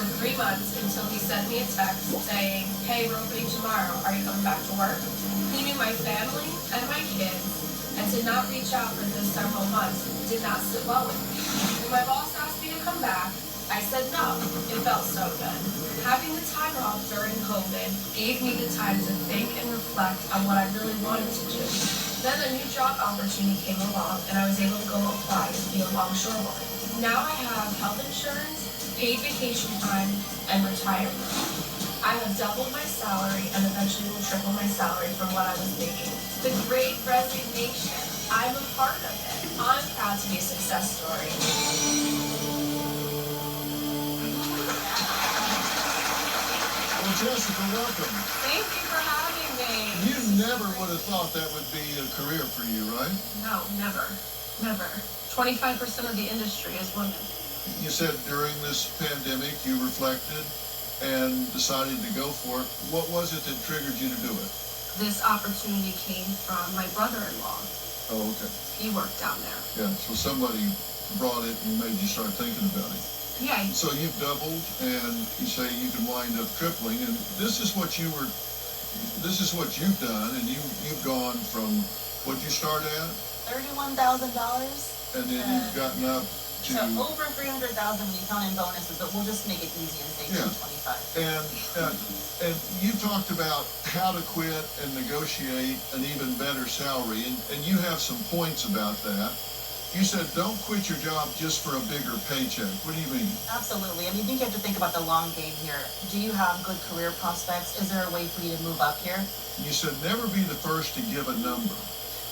for 3 months until he sent me a text saying, hey, we're opening tomorrow. Are you coming back to work? He knew my family and my kids and did not reach out for those several months. Did not sit well with me. When my boss asked me to come back, I said no. It felt so good. Having the time off during COVID gave me the time to think and reflect on what I really wanted to do. Then a new job opportunity came along and I was able to go apply to be a longshorewoman. Now I have health insurance, paid vacation time, and retirement. I have doubled my salary and eventually will triple my salary from what I was making. The Great Resignation. I'm a part of it. I'm proud to be a success story. Well, Jessica, welcome. Thank you for having me. You never would have thought that would be a career for you, right? No, never. Never. 25% of the industry is women. You said during this pandemic you reflected and decided to go for it. What was it that triggered you to do it? This opportunity came from my brother-in-law. Oh, okay. He worked down there. Yeah, so somebody brought it and made you start thinking about it. Yeah. So you've doubled, and you say you can wind up tripling, and this is what you've done, and you've gone from what you start at, $31,000, and then you've gotten up to so over $300,000 when you count in bonuses, but we'll just make it easy and say $225. and you talked about how to quit and negotiate an even better salary, and you have some points about that. You said, don't quit your job just for a bigger paycheck. What do you mean? Absolutely. I mean, I think you have to think about the long game here. Do you have good career prospects? Is there a way for you to move up here? You said, never be the first to give a number.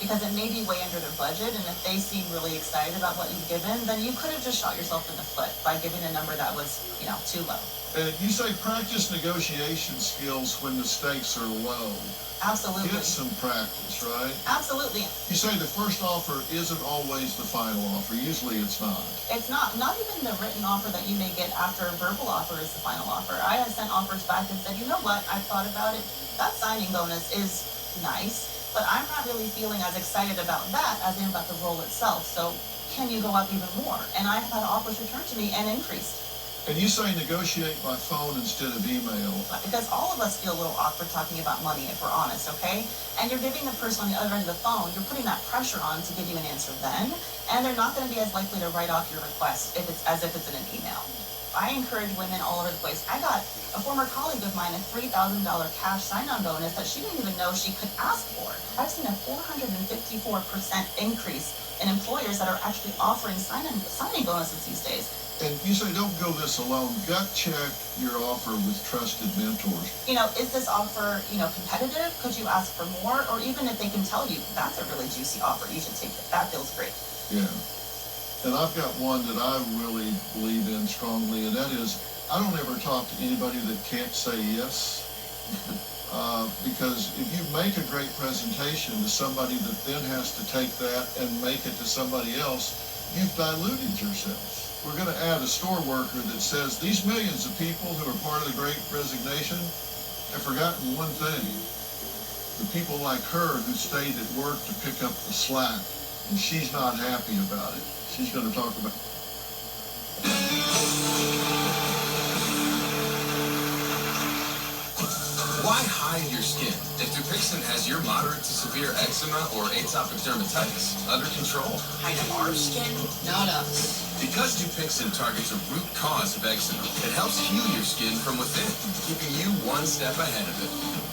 Because it may be way under their budget, and if they seem really excited about what you've given, then you could have just shot yourself in the foot by giving a number that was, too low. And you say practice negotiation skills when the stakes are low. Absolutely. Get some practice, right? Absolutely. You say the first offer isn't always the final offer. Usually it's not. It's not even the written offer that you may get after a verbal offer is the final offer. I have sent offers back and said, you know what, I thought about it. That signing bonus is nice, but I'm not really feeling as excited about that as I am about the role itself. So can you go up even more? And I have had offers returned to me and increased. And you say negotiate by phone instead of email. Because all of us feel a little awkward talking about money, if we're honest, okay? And you're giving the person on the other end of the phone, you're putting that pressure on to give you an answer then, and they're not going to be as likely to write off your request as if it's in an email. I encourage women all over the place. I got a former colleague of mine a $3,000 cash sign-on bonus that she didn't even know she could ask for. I've seen a 454% increase in employers that are actually offering signing bonuses these days. And you say don't go this alone. Gut check your offer with trusted mentors. Is this offer, competitive? Could you ask for more? Or even if they can tell you, that's a really juicy offer, you should take it. That feels great. Yeah. And I've got one that I really believe in strongly, and that is I don't ever talk to anybody that can't say yes. Because if you make a great presentation to somebody that then has to take that and make it to somebody else, you've diluted yourself. We're going to add a store worker that says these millions of people who are part of the Great Resignation have forgotten one thing. The people like her who stayed at work to pick up the slack, and she's not happy about it. She's going to talk about it. Why hide your skin if Dupixent has your moderate to severe eczema or atopic dermatitis under control? Hide our skin, not us. Because Dupixent targets a root cause of eczema, it helps heal your skin from within, keeping you one step ahead of it.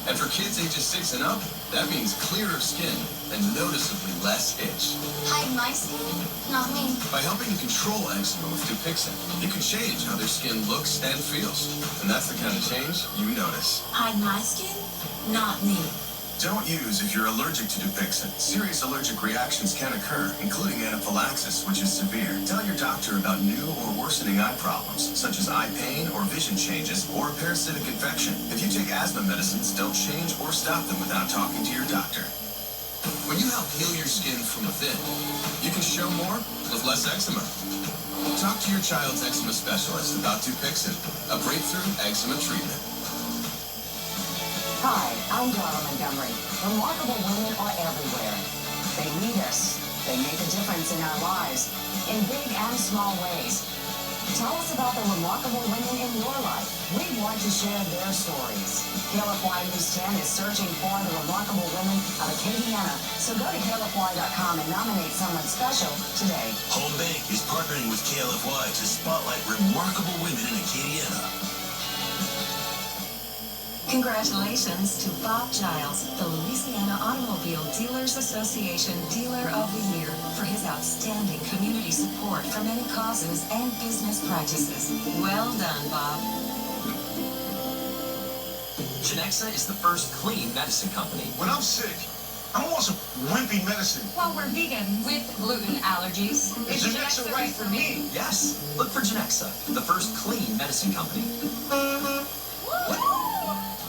And for kids ages 6 and up, that means clearer skin and noticeably less itch. Hide my skin, not me. By helping you control eczema with Dupixent, you can change how their skin looks and feels. And that's the kind of change you notice. Hide my skin, not me. Don't use if you're allergic to Dupixent. Serious allergic reactions can occur, including anaphylaxis, which is severe. Tell your doctor about new or worsening eye problems, such as eye pain or vision changes, or a parasitic infection. If you take asthma medicines, don't change or stop them without talking to your doctor. When you help heal your skin from within, you can show more with less eczema. Talk to your child's eczema specialist about Dupixent, a breakthrough eczema treatment. Hi, I'm Dara Montgomery. Remarkable women are everywhere. They lead us. They make a difference in our lives, in big and small ways. Tell us about the remarkable women in your life. We want to share their stories. KLFY News 10 is searching for the remarkable women of Acadiana. So go to KLFY.com and nominate someone special today. Home Bank is partnering with KLFY to spotlight remarkable women in Acadiana. Congratulations to Bob Giles, the Louisiana Automobile Dealers Association Dealer of the Year, for his outstanding community support for many causes and business practices. Well done, Bob. Genexa is the first clean medicine company. When I'm sick, I don't want some wimpy medicine. Well, we're vegan with gluten allergies. Is Genexa right for me? Yes, look for Genexa, the first clean medicine company.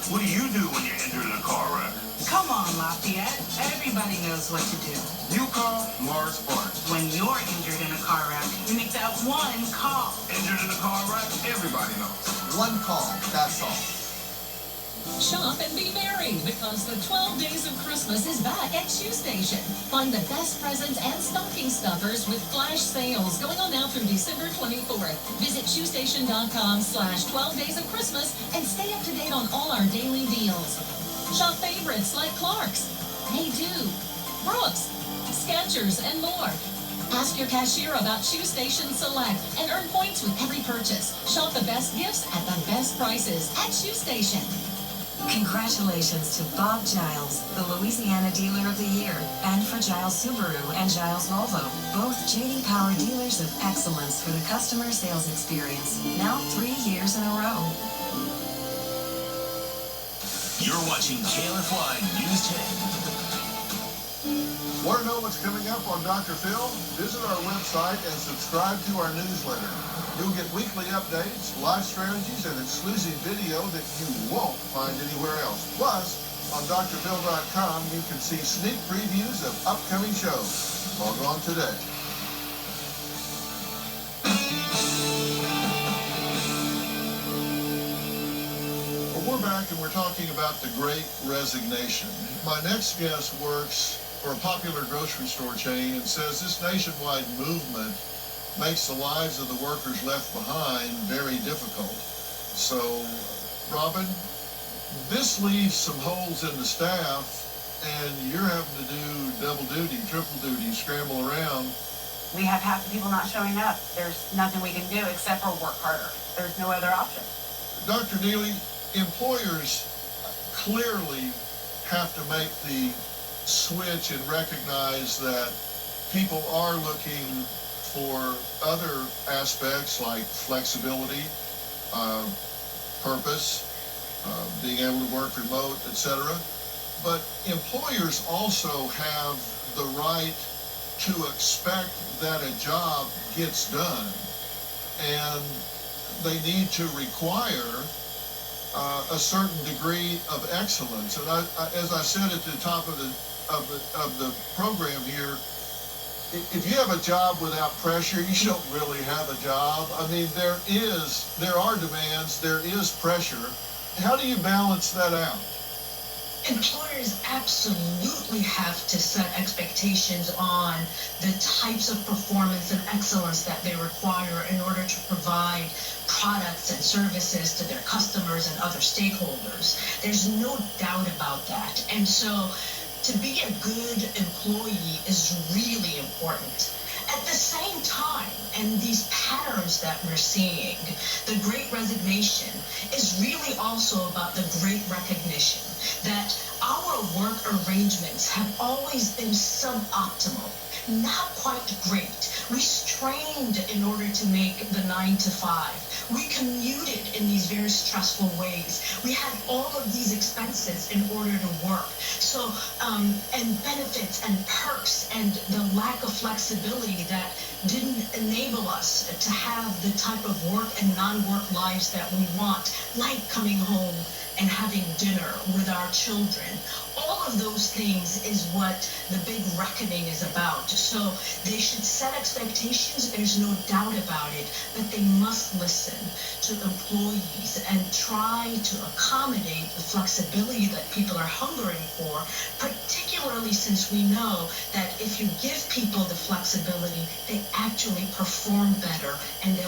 What do you do when you're injured in a car wreck? Come on, Lafayette. Everybody knows what to do. You call Mars Parts. When you're injured in a car wreck, you make that one call. Injured in a car wreck? Everybody knows. One call, that's all. Shop and be merry because the 12 Days of Christmas is back at Shoe Station. Find the best presents and stocking stuffers with flash sales going on now through December 24th. Visit shoestation.com/12 Days of Christmas and stay up to date on all our daily deals. Shop favorites like Clark's, Hey Dude, Brooks, Skechers, and more. Ask your cashier about Shoe Station Select and earn points with every purchase. Shop the best gifts at the best prices at Shoe Station. Congratulations to Bob Giles, the Louisiana Dealer of the Year, and for Giles Subaru and Giles Volvo, both J.D. Power dealers of excellence for the customer sales experience, now 3 years in a row. You're watching KLFY News 10. Want to know what's coming up on Dr. Phil? Visit our website and subscribe to our newsletter. You'll get weekly updates, live strategies, and exclusive video that you won't find anywhere else. Plus, on drphil.com, you can see sneak previews of upcoming shows. Log on today. Well, we're back and we're talking about the Great Resignation. My next guest works for a popular grocery store chain and says this nationwide movement makes the lives of the workers left behind very difficult. So, Robin, this leaves some holes in the staff, and you're having to do double duty, triple duty, scramble around. We have half the people not showing up. There's nothing we can do except for work harder. There's no other option. Dr. Neely, employers clearly have to make the switch and recognize that people are looking for other aspects like flexibility, purpose, being able to work remote, etc. But employers also have the right to expect that a job gets done, and they need to require a certain degree of excellence. And as I said at the top of the program here, if you have a job without pressure, you don't really have a job. I mean, there are demands, there is pressure. How do you balance that out? Employers absolutely have to set expectations on the types of performance and excellence that they require in order to provide products and services to their customers and other stakeholders. There's no doubt about that. And so to be a good employee is really important. At the same time, and these patterns that we're seeing, the Great Resignation is really also about the Great Recognition that our work arrangements have always been suboptimal, not quite great. We strained in order to make the 9 to 5. We commuted in these very stressful ways. We had all of these expenses in order to work. So, and benefits and perks and the lack of flexibility that didn't enable us to have the type of work and non-work lives that we want, like coming home and having dinner with our children. All of those things is what the big reckoning is about. So they should set expectations, there's no doubt about it, but they must listen to employees and try to accommodate the flexibility that people are hungering for, particularly since we know that if you give people the flexibility, they actually perform better and they'll